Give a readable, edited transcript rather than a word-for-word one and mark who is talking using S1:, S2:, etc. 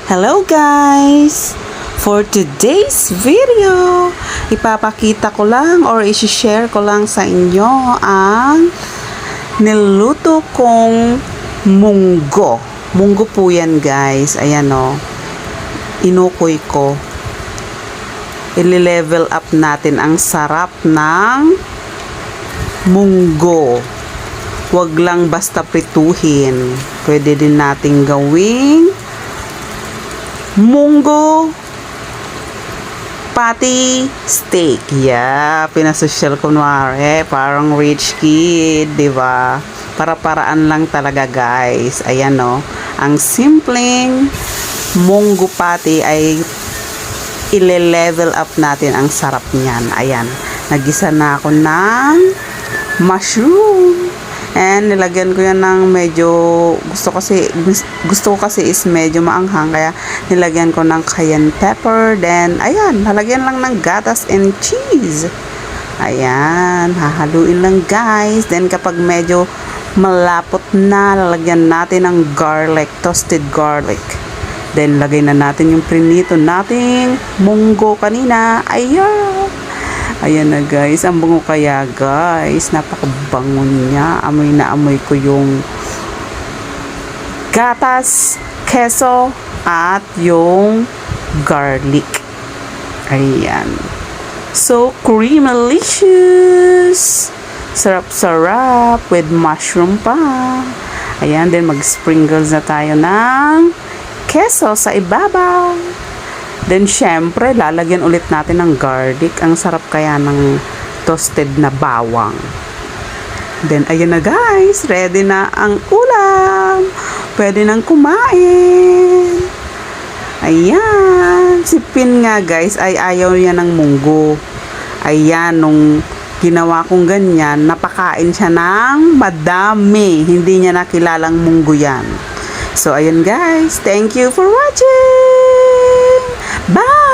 S1: Hello guys! For today's video, ipapakita ko lang or isi-share ko lang sa inyo ang niluto kong munggo. Munggo po yan guys. Ayan o. Inukoy ko. I-level up natin ang sarap ng munggo. Huwag lang basta prituhin. Pwede din nating gawing munggo patty steak. Yeah, pinasosyal ko parang rich kid, 'di ba? Para-paraan lang talaga, guys. Ayan no. Ang simpleng munggo patty ay ile-level up natin ang sarap niyan. Ayan. Nagisa na ako ng mushroom. And nilagyan ko yan ng medyo gusto ko kasi is medyo maanghang, kaya nilagyan ko ng cayenne pepper. Then ayan, nalagyan lang ng gatas and cheese. Ayan, hahaluin lang guys. Then kapag medyo malapot na, lalagyan natin ng garlic, toasted garlic. Then lagay na natin yung prinito nating munggo kanina. Ayan na guys, ang bango kaya guys, napakabango niya. Amoy na amoy ko yung gatas, keso, at yung garlic. Ayan. So creamylicious. Sarap-sarap with mushroom pa. Ayan, then mag-sprinkles na tayo ng keso sa ibabaw. Then, syempre, lalagyan ulit natin ng garlic. Ang sarap kaya ng toasted na bawang. Then, ayan na guys. Ready na ang ulam. Pwede nang kumain. Ayan. Si Pin nga guys, ay ayaw niya ng munggo. Ayan, nung ginawa kong ganyan, napakain siya ng madami. Hindi niya nakilalang munggo yan. So, ayan guys. Thank you for watching. Bye!